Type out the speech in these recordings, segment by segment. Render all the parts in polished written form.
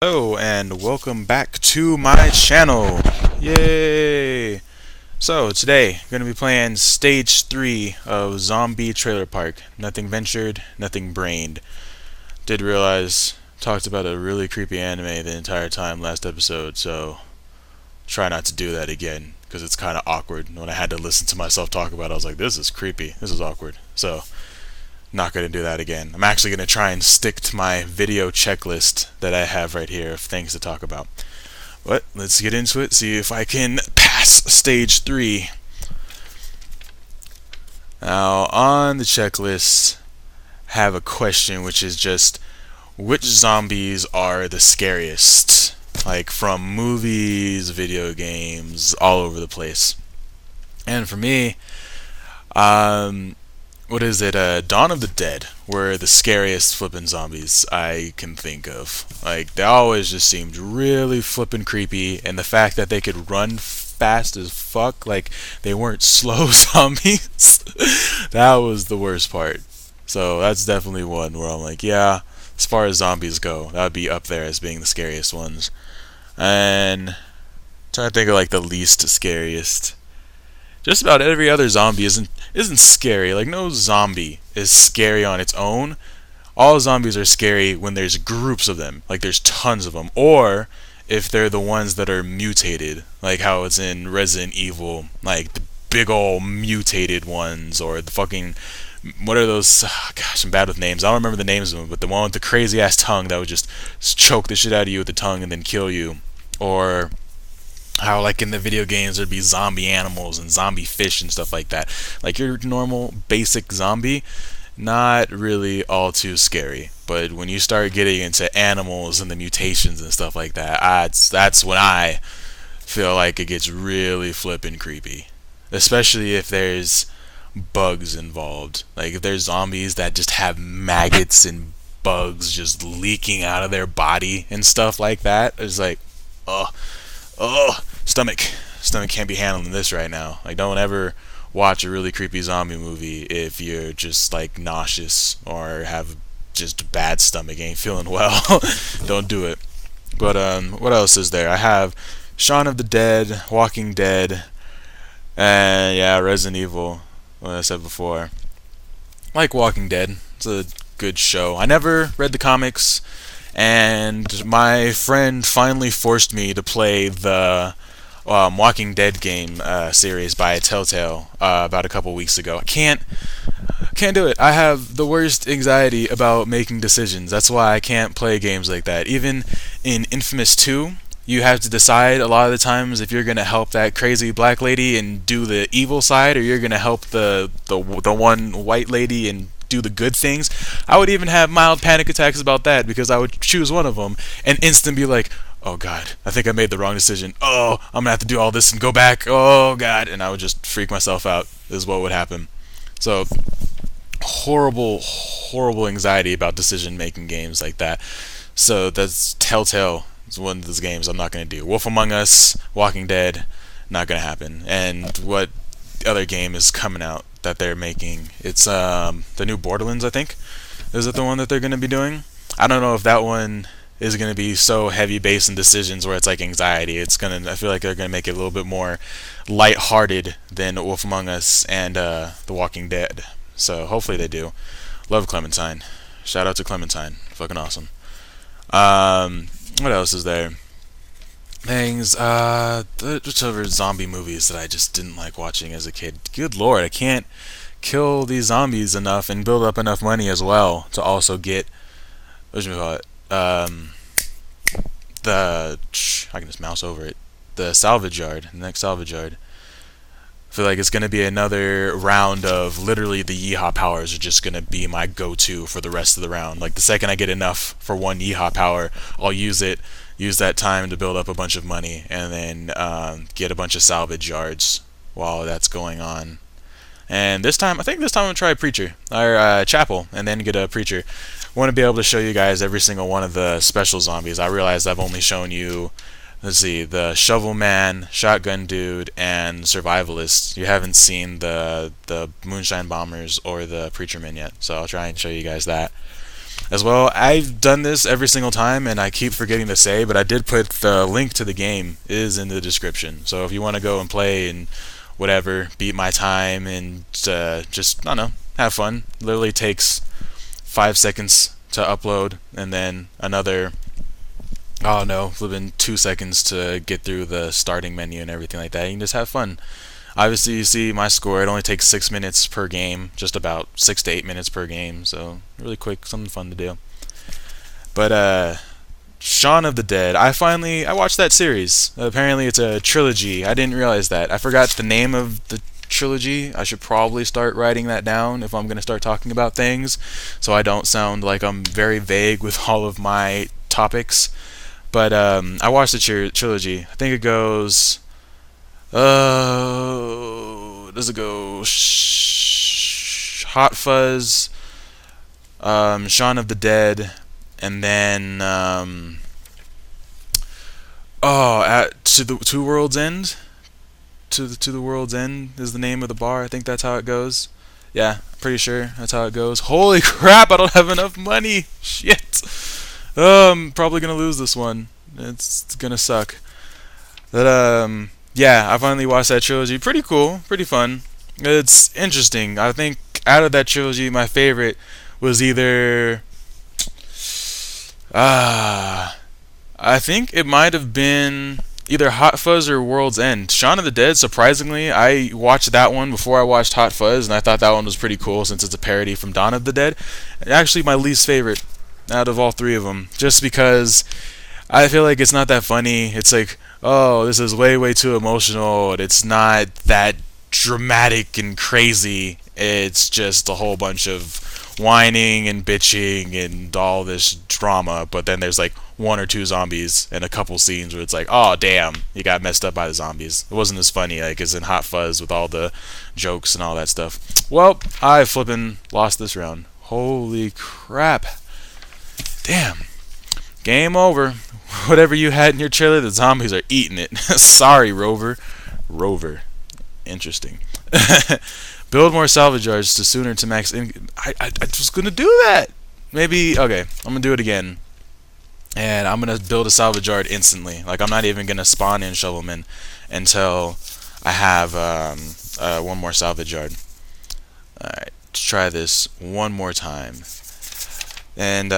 Hello and welcome back to my channel. Yay! So today I'm going to be playing stage 3 of Zombie Trailer Park. Nothing ventured, nothing brained. Did realize talked about a really creepy anime the entire time last episode, so try not to do that again because it's kind of awkward. When I had to listen to myself talk about it, I was like, this is creepy. This is awkward. So not going to do that again. I'm actually going to try and stick to my video checklist that I have right here of things to talk about. But let's get into it, see if I can pass stage 3. Now, on the checklist, have a question, which is just, which zombies are the scariest? Like, from movies, video games, all over the place. And for me, what is it? Dawn of the Dead were the scariest flippin' zombies I can think of. Like, they always just seemed really flippin' creepy, and the fact that they could run fast as fuck, like, they weren't slow zombies, that was the worst part. So that's definitely one where I'm like, yeah, as far as zombies go, that would be up there as being the scariest ones. And trying to think of like the least scariest. Just about every other zombie isn't scary. Like, no zombie is scary on its own. All zombies are scary when there's groups of them, like there's tons of them, or if they're the ones that are mutated, like how it's in Resident Evil, like the big ol' mutated ones, or the fucking, what are those? Oh, gosh, I'm bad with names. I don't remember the names of them, but the one with the crazy ass tongue that would just choke the shit out of you with the tongue and then kill you, or how like in the video games there'd be zombie animals and zombie fish and stuff like that. Like your normal basic zombie, not really all too scary. But when you start getting into animals and the mutations and stuff like that, that's when I feel like it gets really flippin' creepy. Especially if there's bugs involved. Like if there's zombies that just have maggots and bugs just leaking out of their body and stuff like that. It's like, oh, stomach can't be handling this right now. Like, don't ever watch a really creepy zombie movie if you're just like nauseous or have just bad stomach, ain't feeling well. Don't do it. But what else is there? I have Shaun of the Dead, Walking Dead, and yeah, Resident Evil. What I said before. Like Walking Dead. It's a good show. I never read the comics, and my friend finally forced me to play the Walking Dead game series by Telltale about a couple weeks ago. I can't do it. I have the worst anxiety about making decisions. That's why I can't play games like that. Even in Infamous 2, you have to decide a lot of the times if you're gonna help that crazy black lady and do the evil side, or you're gonna help the one white lady and do the good things. I would even have mild panic attacks about that because I would choose one of them and instant be like, oh god, I think I made the wrong decision. Oh, I'm gonna have to do all this and go back. Oh god, and I would just freak myself out is what would happen. So horrible anxiety about decision making games like that. So that's Telltale. It's one of those games I'm not gonna do. Wolf Among Us, Walking Dead, not gonna happen. And what other game is coming out that they're making? It's the new Borderlands, I think. Is it the one that they're gonna be doing? I don't know if that one is gonna be so heavy based in decisions where it's like anxiety. I feel like they're gonna make it a little bit more light-hearted than Wolf Among Us and The Walking Dead. So hopefully they do. Love Clementine. Shout out to Clementine. Fucking awesome. What else is there? Things, which other zombie movies that I just didn't like watching as a kid? Good lord, I can't kill these zombies enough and build up enough money as well to also get, what should we call it? I can just mouse over it. The salvage yard, the next salvage yard. I feel like it's going to be another round of literally the yeehaw powers are just going to be my go-to for the rest of the round. Like the second I get enough for one yeehaw power, I'll use that time to build up a bunch of money, and then get a bunch of salvage yards while that's going on. And I think this time I'm going to try a preacher, or chapel, and then get a preacher. I want to be able to show you guys every single one of the special zombies. I realize I've only shown you, let's see, the Shovel Man, Shotgun Dude, and Survivalist. You haven't seen the Moonshine Bombers or the Preacherman yet, so I'll try and show you guys that. as well. I've done this every single time, and I keep forgetting to say, but I did put the link to the game is in the description. So if you want to go and play and whatever, beat my time and just, I don't know, have fun. Literally takes 5 seconds to upload, and then another, oh no, within 2 seconds to get through the starting menu and everything like that. You can just have fun. Obviously, you see my score. It only takes 6 minutes per game, just about 6 to 8 minutes per game. So really quick, something fun to do. But Shaun of the Dead. I watched that series. Apparently, it's a trilogy. I didn't realize that. I forgot the name of the trilogy. I should probably start writing that down if I'm going to start talking about things, so I don't sound like I'm very vague with all of my topics. But I watched the trilogy. I think it goes. Does it go Hot Fuzz, Shaun of the Dead, and then to the Two Worlds End. To the World's End is the name of the bar. I think that's how it goes. Yeah, pretty sure that's how it goes. Holy crap! I don't have enough money. Shit. I'm probably gonna lose this one. It's gonna suck. But yeah, I finally watched that trilogy. Pretty cool, pretty fun. It's interesting. I think out of that trilogy, my favorite was either I think it might have been either Hot Fuzz or World's End. Shaun of the Dead, surprisingly, I watched that one before I watched Hot Fuzz, and I thought that one was pretty cool since it's a parody from Dawn of the Dead. Actually, my least favorite out of all three of them, just because I feel like it's not that funny. It's like, oh, this is way, way too emotional. It's not that dramatic and crazy. It's just a whole bunch of whining and bitching and all this drama. But then there's like one or two zombies and a couple scenes where it's like, oh, damn, you got messed up by the zombies. It wasn't as funny like as in Hot Fuzz with all the jokes and all that stuff. Well, I flippin' lost this round. Holy crap. Damn. Game over. Whatever you had in your trailer, the zombies are eating it. Sorry, Rover. Rover. Interesting. Build more salvage yards to sooner to max. I was gonna do that. Maybe okay. I'm gonna do it again, and I'm gonna build a salvage yard instantly. Like I'm not even gonna spawn in shovelmen until I have one more salvage yard. All right, let's try this one more time, and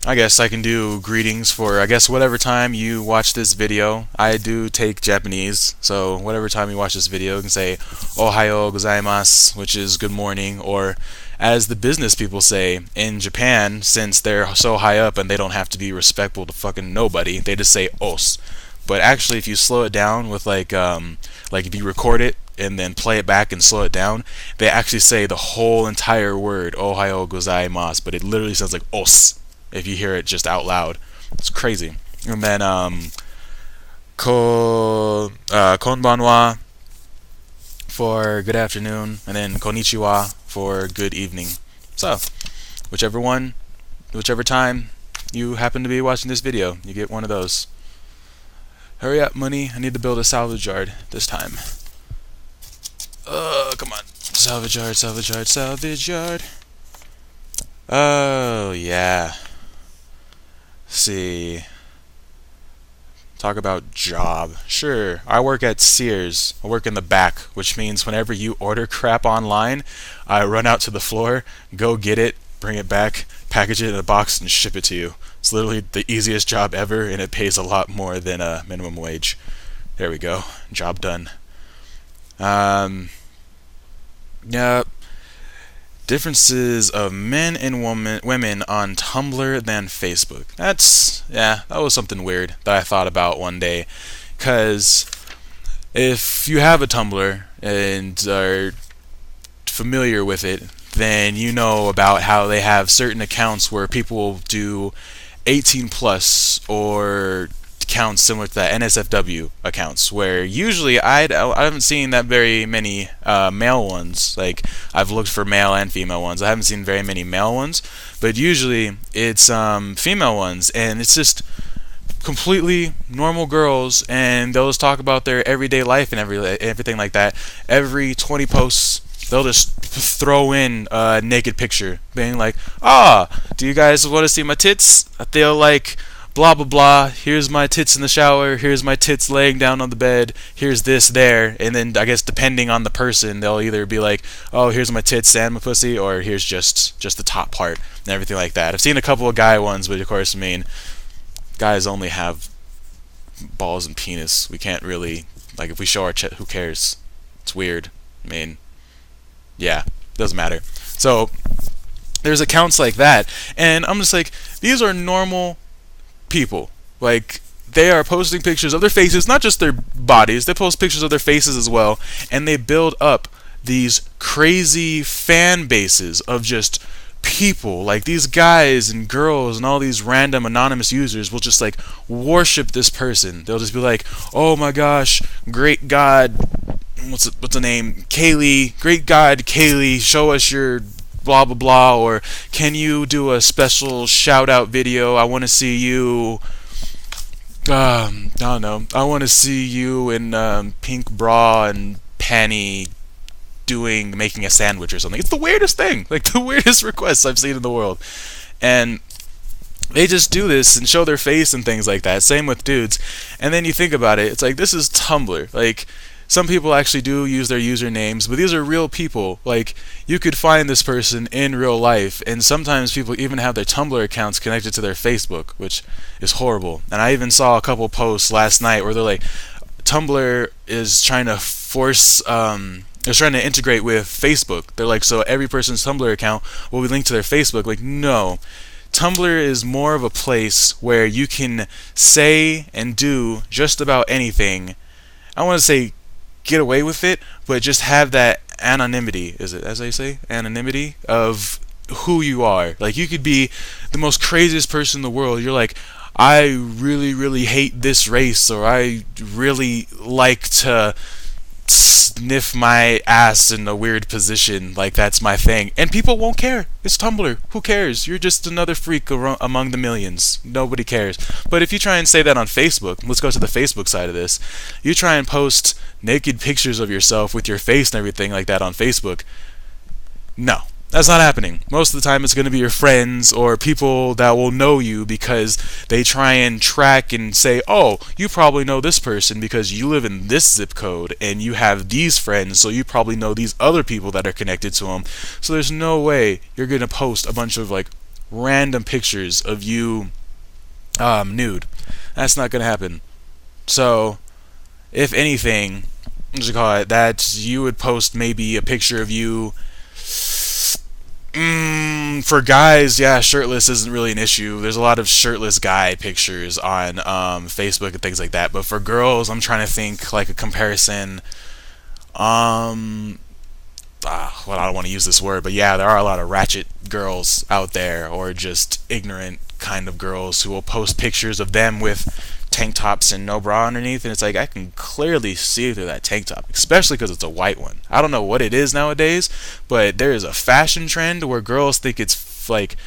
I guess I can do greetings for, I guess, whatever time you watch this video. I do take Japanese, so whatever time you watch this video, you can say Ohayo gozaimasu, which is good morning, or as the business people say in Japan, since they're so high up and they don't have to be respectful to fucking nobody, they just say os. But actually, if you slow it down with like if you record it and then play it back and slow it down, they actually say the whole entire word Ohayo gozaimasu, but it literally sounds like os if you hear it just out loud. It's crazy. And then konbanwa for good afternoon, and then konnichiwa for good evening. So whichever time you happen to be watching this video, you get one of those. Hurry up, money. I need to build a salvage yard this time. Come on. Salvage yard, salvage yard, salvage yard. Oh, yeah. See. Talk about job. Sure, I work at Sears. I work in the back, which means whenever you order crap online, I run out to the floor, go get it, bring it back, package it in a box, and ship it to you. It's literally the easiest job ever, and it pays a lot more than a minimum wage. There we go. Job done. Yep. Differences of men and women on Tumblr than Facebook. That was something weird that I thought about one day. Because if you have a Tumblr and are familiar with it, then you know about how they have certain accounts where people will do 18 plus or accounts similar to that, NSFW accounts, where usually I haven't seen that very many male ones. Like I've looked for male and female ones. I haven't seen very many male ones, but usually it's female ones, and it's just completely normal girls, and they'll just talk about their everyday life and everything like that. Every 20 posts, they'll just throw in a naked picture, being like, "Ah, do you guys want to see my tits?" They'll like, blah blah blah. Here's my tits in the shower. Here's my tits laying down on the bed. Here's this there, and then I guess depending on the person, they'll either be like, "Oh, here's my tits and my pussy," or "Here's just the top part," and everything like that. I've seen a couple of guy ones, but of course, I mean, guys only have balls and penis. We can't really, like, if we show our who cares? It's weird. I mean, yeah, doesn't matter. So there's accounts like that, and I'm just like, these are normal people. Like, they are posting pictures of their faces, not just their bodies. They post pictures of their faces as well, and they build up these crazy fan bases of just people. Like, these guys and girls and all these random anonymous users will just like worship this person. They'll just be like, "Oh my gosh, great God, what's the name? Kaylee, great God, Kaylee, show us your blah blah blah," or "Can you do a special shout out video? I want to see you. I don't know. I want to see you in pink bra and panty making a sandwich or something." It's the weirdest thing, like the weirdest requests I've seen in the world, and they just do this and show their face and things like that. Same with dudes, and then you think about it, it's like, this is Tumblr. Like, some people actually do use their usernames, but these are real people. Like, you could find this person in real life, and sometimes people even have their Tumblr accounts connected to their Facebook, which is horrible. And I even saw a couple posts last night where they're like, Tumblr is trying to force, they're trying to integrate with Facebook. They're like, so every person's Tumblr account will be linked to their Facebook. Like, no. Tumblr is more of a place where you can say and do just about anything. I want to say get away with it, but just have that anonymity, is it as I say, anonymity of who you are. Like, you could be the most craziest person in the world. You're like, "I really hate this race," or "I really like to sniff my ass in a weird position, like that's my thing," and people won't care. It's Tumblr. Who cares? You're just another freak among the millions. Nobody cares. But if you try and say that on Facebook, let's go to the Facebook side of this. You try and post naked pictures of yourself with your face and everything like that on Facebook. No, that's not happening. Most of the time it's going to be your friends or people that will know you, because they try and track and say, "Oh, you probably know this person because you live in this zip code and you have these friends, so you probably know these other people that are connected to them." So there's no way you're going to post a bunch of like random pictures of you nude. That's not going to happen. So if anything, what you call it, that you would post maybe a picture of you. For guys, yeah, shirtless isn't really an issue. There's a lot of shirtless guy pictures on Facebook and things like that. But for girls, I'm trying to think like a comparison. Well, I don't want to use this word, but yeah, there are a lot of ratchet girls out there, or just ignorant kind of girls who will post pictures of them with tank tops and no bra underneath, and it's like, I can clearly see through that tank top, especially because it's a white one. I don't know what it is nowadays, but there is a fashion trend where girls think it's like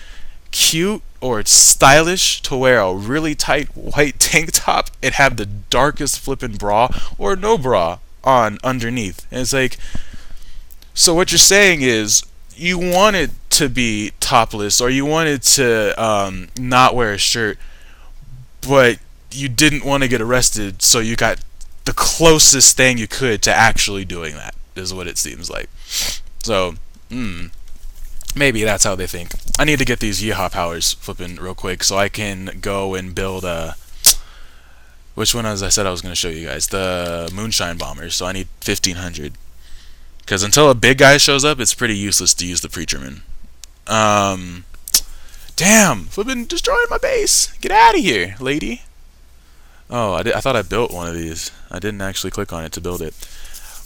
cute or it's stylish to wear a really tight white tank top and have the darkest flippin' bra or no bra on underneath. And it's like, so what you're saying is you wanted to be topless, or you wanted to not wear a shirt, but you didn't want to get arrested, so you got the closest thing you could to actually doing that, is what it seems like. So, maybe that's how they think. I need to get these yeehaw powers flipping real quick so I can go and build which one, as I said I was going to show you guys, the moonshine bombers. So I need 1500. Because until a big guy shows up, it's pretty useless to use the preacherman. Damn, flipping destroying my base. Get out of here, lady. Oh, I thought I built one of these. I didn't actually click on it to build it.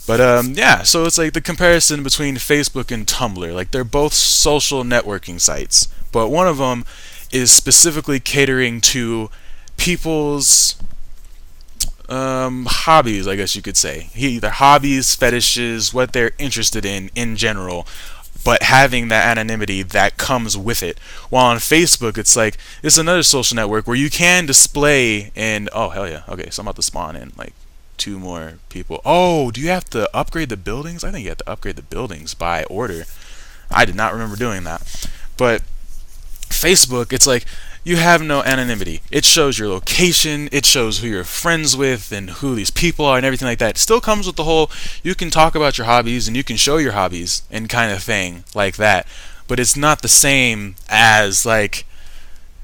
But yeah, so it's like the comparison between Facebook and Tumblr. Like, they're both social networking sites, but one of them is specifically catering to people's hobbies, I guess you could say. Their hobbies, fetishes, what they're interested in general, but having that anonymity that comes with it. While on Facebook, it's like, it's another social network where you can display, and oh hell yeah, okay, so I'm about to spawn in like two more people. Oh, do you have to upgrade the buildings? I think you have to upgrade the buildings by order. I did not remember doing that. But Facebook, it's like you have no anonymity. It shows your location, it shows who you're friends with and who these people are and everything like that. It still comes with the whole you can talk about your hobbies and you can show your hobbies and kind of thing like that. But it's not the same as like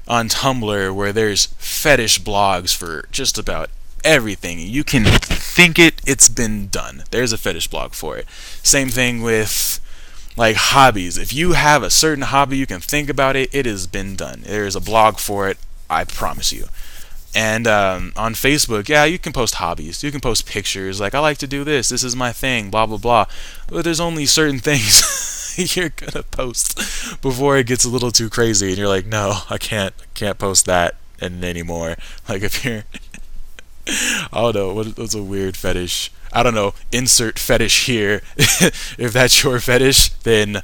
on Tumblr where there's fetish blogs for just about everything. You can think it's been done. There's a fetish blog for it. Same thing with like hobbies. If you have a certain hobby, you can think about it. It has been done. There's a blog for it. I promise you. And on Facebook, yeah, you can post hobbies. You can post pictures. Like, I like to do this. This is my thing. Blah, blah, blah. But there's only certain things you're going to post before it gets a little too crazy. And you're like, no, I can't post that anymore. Like, if you're... I don't know. What's a weird fetish? I don't know. Insert fetish here. If that's your fetish, then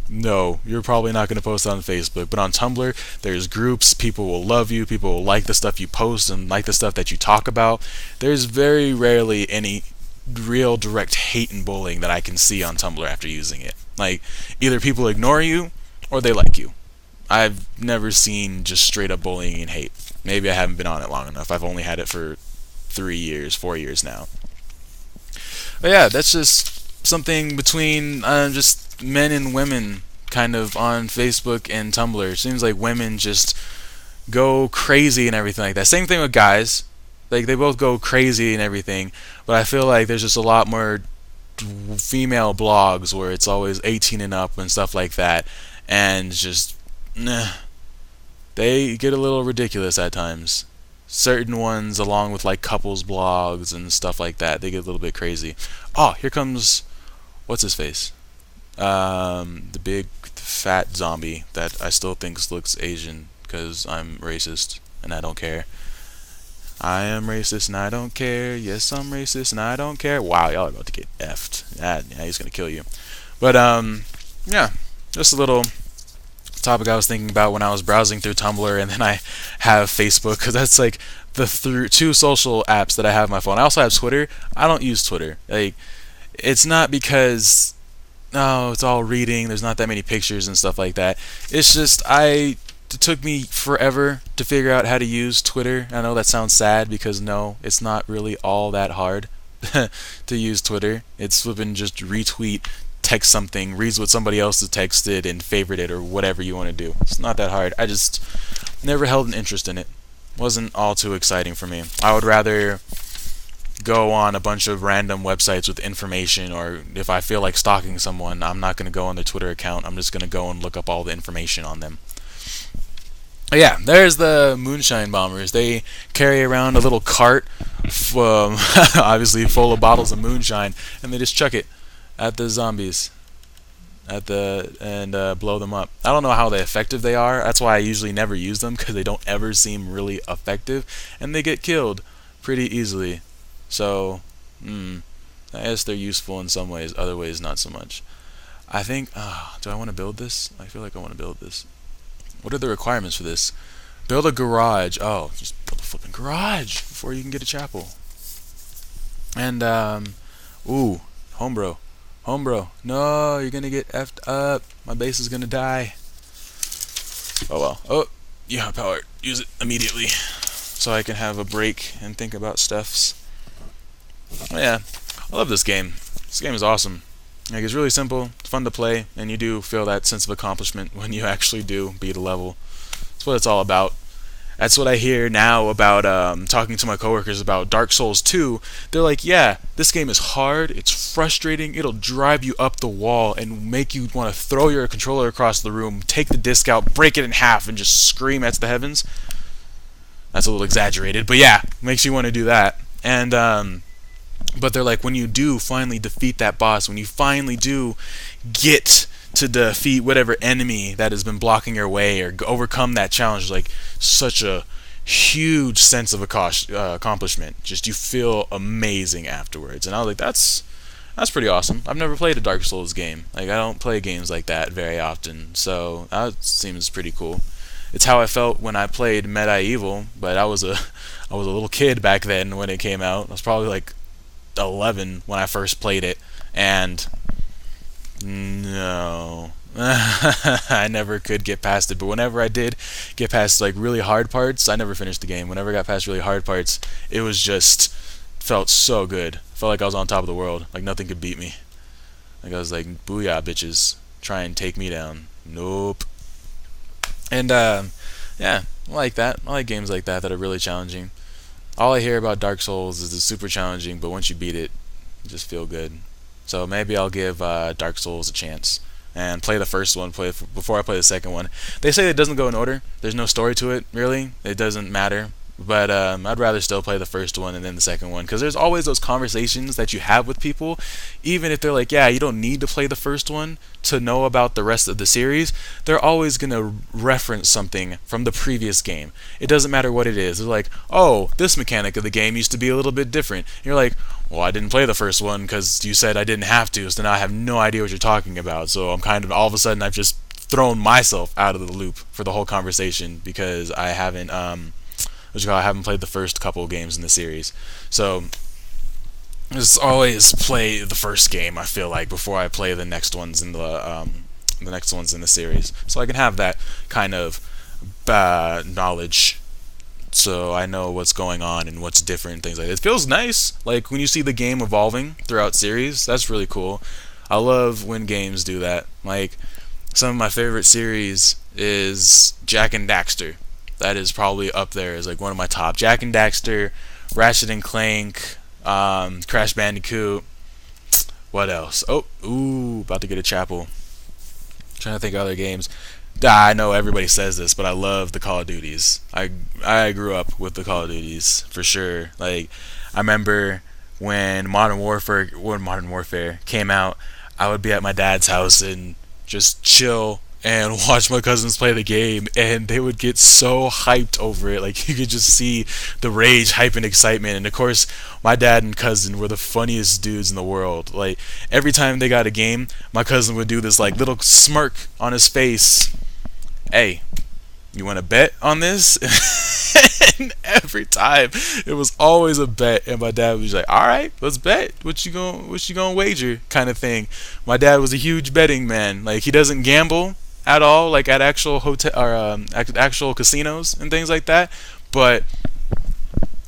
no, you're probably not going to post it on Facebook. But on Tumblr, there's groups. People will love you. People will like the stuff you post and like the stuff that you talk about. There's very rarely any real direct hate and bullying that I can see on Tumblr after using it. Like, either people ignore you or they like you. I've never seen just straight up bullying and hate. Maybe I haven't been on it long enough. I've only had it for 4 years now. But yeah, that's just something between just men and women kind of on Facebook and Tumblr. It seems like women just go crazy and everything like that. Same thing with guys. Like, they both go crazy and everything, but I feel like there's just a lot more female blogs where it's always 18 and up and stuff like that, and just they get a little ridiculous at times. Certain ones, along with like couples blogs and stuff like that, they get a little bit crazy. Oh, here comes what's his face, the big fat zombie that I still think looks Asian because I'm racist and I don't care. I am racist and I don't care. Yes, I'm racist and I don't care. Wow, y'all are about to get effed. Yeah, he's gonna kill you. But yeah, just a little topic I was thinking about when I was browsing through Tumblr, and then I have Facebook because that's like the two social apps that I have on my phone. I also have Twitter. I don't use Twitter. Like, it's not because it's all reading. There's not that many pictures and stuff like that. It's just it took me forever to figure out how to use Twitter. I know that sounds sad because no, it's not really all that hard to use Twitter. It's flipping just retweet, text something, reads what somebody else has texted, and favorite it or whatever you want to do. It's not that hard. I just never held an interest in it. Wasn't all too exciting for me. I would rather go on a bunch of random websites with information, or if I feel like stalking someone, I'm not going to go on their Twitter account. I'm just going to go and look up all the information on them. Yeah, there's the moonshine bombers. They carry around a little cart, obviously full of bottles of moonshine, and they just chuck it at the zombies, and blow them up. I don't know how effective they are. That's why I usually never use them, because they don't ever seem really effective, and they get killed pretty easily. So, I guess they're useful in some ways, other ways not so much. I think, do I want to build this? I feel like I want to build this. What are the requirements for this? Build a garage. Oh, just build a flipping garage before you can get a chapel. And, homebro. No, you're gonna get effed up. My base is gonna die. Oh well. Oh, you have power. Use it immediately so I can have a break and think about stuffs. Oh, yeah, I love this game. This game is awesome. Like, it's really simple, it's fun to play, and you do feel that sense of accomplishment when you actually do beat a level. That's what it's all about. That's what I hear now about talking to my coworkers about Dark Souls 2. They're like, yeah, this game is hard, it's frustrating, it'll drive you up the wall and make you want to throw your controller across the room, take the disc out, break it in half, and just scream at the heavens. That's a little exaggerated, but yeah, makes you want to do that. And but they're like, when you do finally defeat that boss, when you finally do get to defeat whatever enemy that has been blocking your way or overcome that challenge, like, such a huge sense of accomplishment. Just, you feel amazing afterwards. And I was like, that's pretty awesome. I've never played a Dark Souls game. Like, I don't play games like that very often, so that seems pretty cool. It's how I felt when I played Medieval, but I was I was a little kid back then when it came out. I was probably like 11 when I first played it, and no. I never could get past it, but whenever I did get past like really hard parts, I never finished the game. Whenever I got past really hard parts, it was just felt so good. Felt like I was on top of the world, like nothing could beat me. Like I was like, booyah, bitches, try and take me down. Nope. And yeah, I like that. I like games like that that are really challenging. All I hear about Dark Souls is it's super challenging, but once you beat it, you just feel good. So maybe I'll give Dark Souls a chance and play the first one before I play the second one. They say it doesn't go in order. There's no story to it, really. It doesn't matter. But I'd rather still play the first one and then the second one, because there's always those conversations that you have with people, even if they're like, yeah, you don't need to play the first one to know about the rest of the series. They're always going to reference something from the previous game. It doesn't matter what it is. They're like, oh, this mechanic of the game used to be a little bit different. And you're like, well, I didn't play the first one because you said I didn't have to, so now I have no idea what you're talking about. So I'm kind of, all of a sudden, I've just thrown myself out of the loop for the whole conversation because I haven't I haven't played the first couple of games in the series. So just always play the first game, I feel like, before I play the next ones in the series, so I can have that kind of knowledge, so I know what's going on and what's different, things like that. It feels nice, like when you see the game evolving throughout series. That's really cool. I love when games do that. Like some of my favorite series is Jak and Daxter. That is probably up there as like one of my top. Jak and Daxter, Ratchet and Clank, Crash Bandicoot. What else? Oh, ooh, about to get a chapel. Trying to think of other games. I know everybody says this, but I love the Call of Duties. I grew up with the Call of Duties for sure. Like I remember when Modern Warfare came out, I would be at my dad's house and just chill and watch my cousins play the game, and they would get so hyped over it. Like you could just see the rage, hype, and excitement. And of course, my dad and cousin were the funniest dudes in the world. Like every time they got a game, my cousin would do this like little smirk on his face. Hey, you want to bet on this? And every time it was always a bet, and my dad was like, all right, let's bet. What you gonna wager, kind of thing. My dad was a huge betting man. Like he doesn't gamble at all, like at actual hotel or actual casinos and things like that, but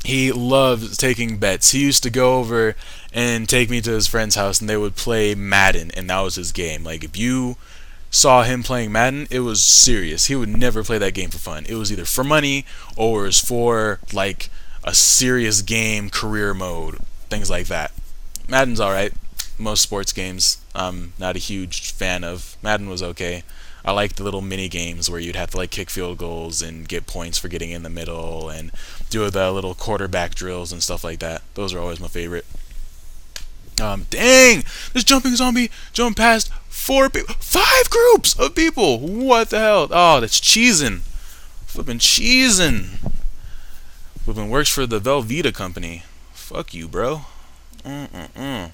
he loves taking bets. He used to go over and take me to his friend's house, and they would play Madden, and that was his game. Like if you saw him playing Madden, it was serious. He would never play that game for fun. It was either for money or it was for like a serious game, career mode, things like that. Madden's alright. Most sports games I'm not a huge fan of. Madden was okay. I like the little mini games where you'd have to like kick field goals and get points for getting in the middle and do the little quarterback drills and stuff like that. Those are always my favorite. Dang! This jumping zombie jumped past 5 groups of people. What the hell? Oh, that's cheesing. Flipping cheesing. Flipping works for the Velveeta company. Fuck you, bro. I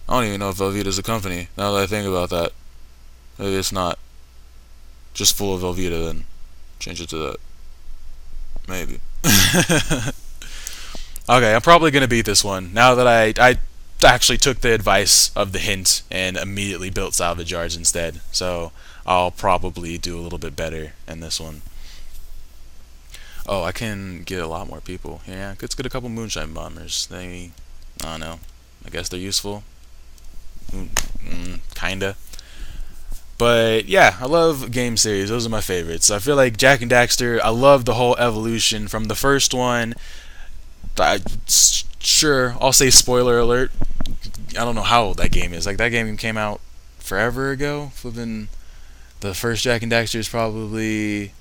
don't even know if Velveeta's a company, now that I think about that. Maybe it's not. Just full of Velveeta, then. Change it to that. Maybe. Okay, I'm probably going to beat this one. Now that I actually took the advice of the hint and immediately built salvage yards instead. So I'll probably do a little bit better in this one. Oh, I can get a lot more people. Yeah, let's get a couple moonshine bombers. I don't know. I guess they're useful. Kinda. But yeah, I love game series. Those are my favorites. I feel like Jak and Daxter, I love the whole evolution from the first one. Sure, I'll say spoiler alert. I don't know how old that game is. Like that game came out forever ago. Flipping, the first Jak and Daxter is probably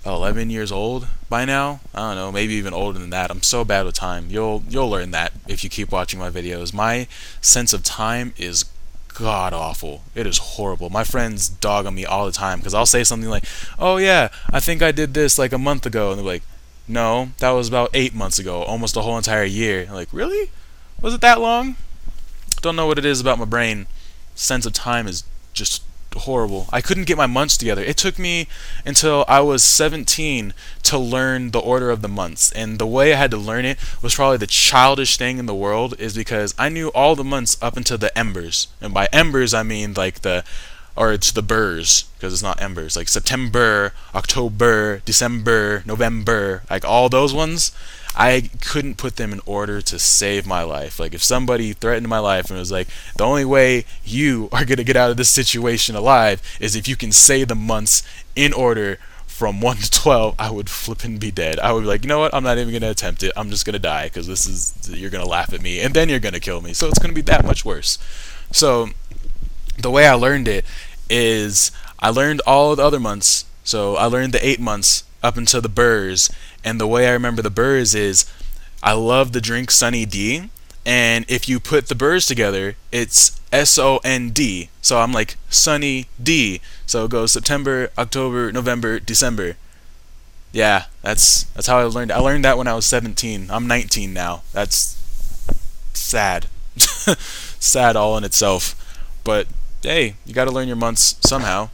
11 years old by now. I don't know, maybe even older than that. I'm so bad with time. You'll learn that if you keep watching my videos. My sense of time is god awful. It is horrible. My friends dog on me all the time because I'll say something like, "Oh yeah, I think I did this like a month ago," and they're like, "No, that was about 8 months ago, almost a whole entire year." I'm like, really? Was it that long? Don't know what it is about my brain. Sense of time is just horrible. I couldn't get my months together. It took me until I was 17 to learn the order of the months. And the way I had to learn it was probably the childish thing in the world, is because I knew all the months up until the embers. And by embers, I mean like it's the burrs, because it's not embers. Like September, October, December, November, like all those ones. I couldn't put them in order to save my life. Like if somebody threatened my life and was like, the only way you are going to get out of this situation alive is if you can say the months in order from 1 to 12, I would flippin' be dead. I would be like, you know what, I'm not even going to attempt it. I'm just going to die, because you're going to laugh at me and then you're going to kill me. So it's going to be that much worse. So the way I learned it is I learned all of the other months. So I learned the 8 months up until the burrs. And the way I remember the burrs is I love the drink Sunny D. And if you put the burrs together, it's SOND. So I'm like Sunny D. So it goes September, October, November, December. Yeah, that's how I learned. I learned that when I was 17. I'm 19 now. That's sad. Sad all in itself. But hey, you got to learn your months somehow.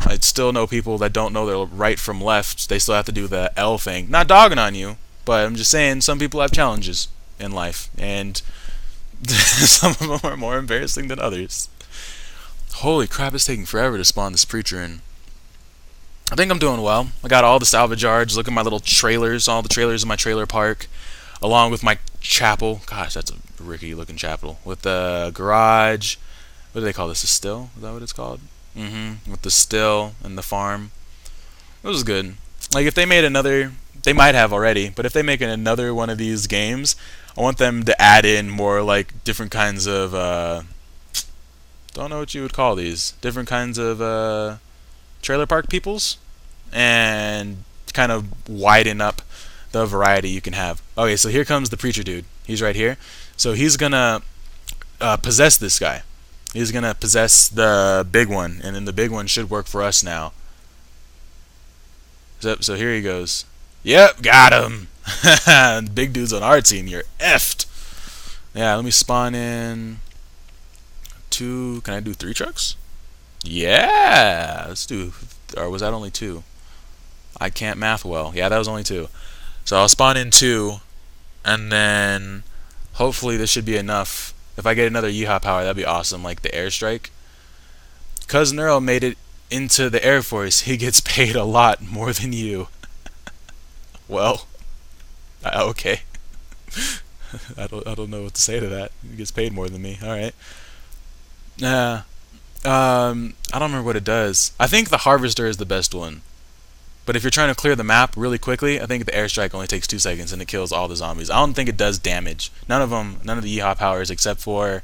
I still know people that don't know their right from left. They still have to do the L thing. Not dogging on you, but I'm just saying some people have challenges in life, and some of them are more embarrassing than others. Holy crap, it's taking forever to spawn this preacher in. I think I'm doing well. I got all the salvage yards. Look at my little trailers, all the trailers in my trailer park, along with my chapel. Gosh, that's a rickety looking chapel. With the garage. What do they call this? A still? Is that what it's called? With the still and the farm. It was good. Like if they made another, they might have already, but if they make another one of these games, I want them to add in more like different kinds of don't know what you would call these. Different kinds of trailer park peoples, and kind of widen up the variety you can have. Okay, so here comes the preacher dude. He's right here. So he's gonna possess this guy. He's going to possess the big one, and then the big one should work for us now. So here he goes. Yep, got him. Big dude's on our team. You're effed. Yeah, let me spawn in 2. Can I do 3 trucks? Yeah, let's do. Or was that only 2? I can't math well. Yeah, that was only 2. So I'll spawn in 2, and then hopefully this should be enough. If I get another Yeehaw power, that'd be awesome, like the airstrike. Cousin Earl made it into the Air Force. He gets paid a lot more than you. Well, okay. I don't know what to say to that. He gets paid more than me. All right. I don't remember what it does. I think the Harvester is the best one. But if you're trying to clear the map really quickly, I think the airstrike only takes 2 seconds and it kills all the zombies. I don't think it does damage. None of the Yeehaw powers except for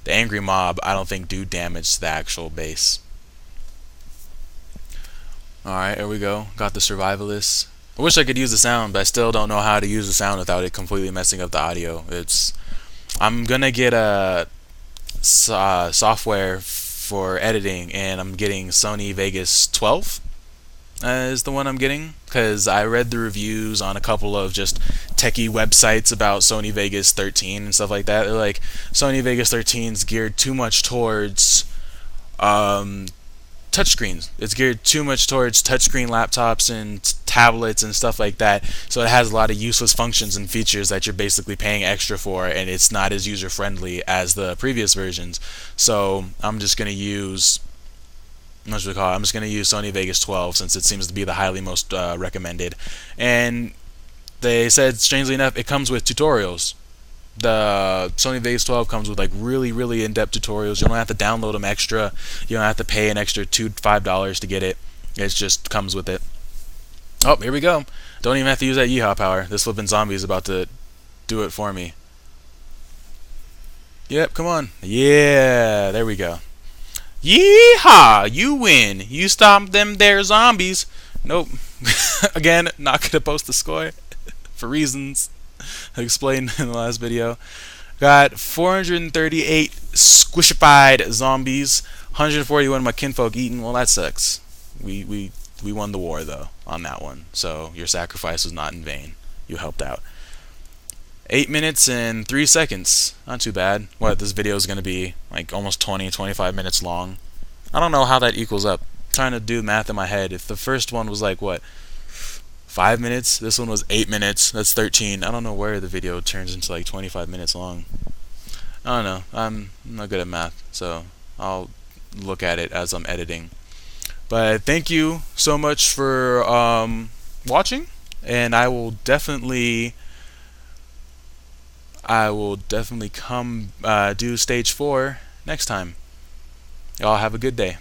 the Angry Mob, I don't think do damage to the actual base. Alright, here we go. Got the Survivalist. I wish I could use the sound, but I still don't know how to use the sound without it completely messing up the audio. I'm gonna get a software for editing, and I'm getting Sony Vegas 12. Is the one I'm getting, because I read the reviews on a couple of just techie websites about Sony Vegas 13 and stuff like that. They're like, Sony Vegas 13 is geared too much towards touchscreens. It's geared too much towards touchscreen laptops and tablets and stuff like that. So it has a lot of useless functions and features that you're basically paying extra for, and it's not as user friendly as the previous versions. So I'm just gonna use. I'm just going to use Sony Vegas 12 since it seems to be the highly most recommended. And they said, strangely enough, it comes with tutorials. The Sony Vegas 12 comes with like really, really in-depth tutorials. You don't have to download them extra. You don't have to pay an extra $2 to $5 to get it. It just comes with it. Oh, here we go. Don't even have to use that Yeehaw power. This flipping zombie is about to do it for me. Yep, come on. Yeah, there we go. Yeehaw! You win. You stomped them there zombies. Nope. Again, not gonna post the score for reasons I explained in the last video. Got 438 squishified zombies. 141 of my kinfolk eaten. Well, that sucks. We won the war though on that one. So your sacrifice was not in vain. You helped out. 8 minutes and 3 seconds. Not too bad. What, this video is going to be like almost 20-25 minutes long. I don't know how that equals up. Trying to do math in my head. If the first one was like what, 5 minutes? This one was 8 minutes. That's 13. I don't know where the video turns into like 25 minutes long. I don't know. I'm not good at math, so I'll look at it as I'm editing. But thank you so much for watching, and I will definitely come do stage 4 next time. Y'all have a good day.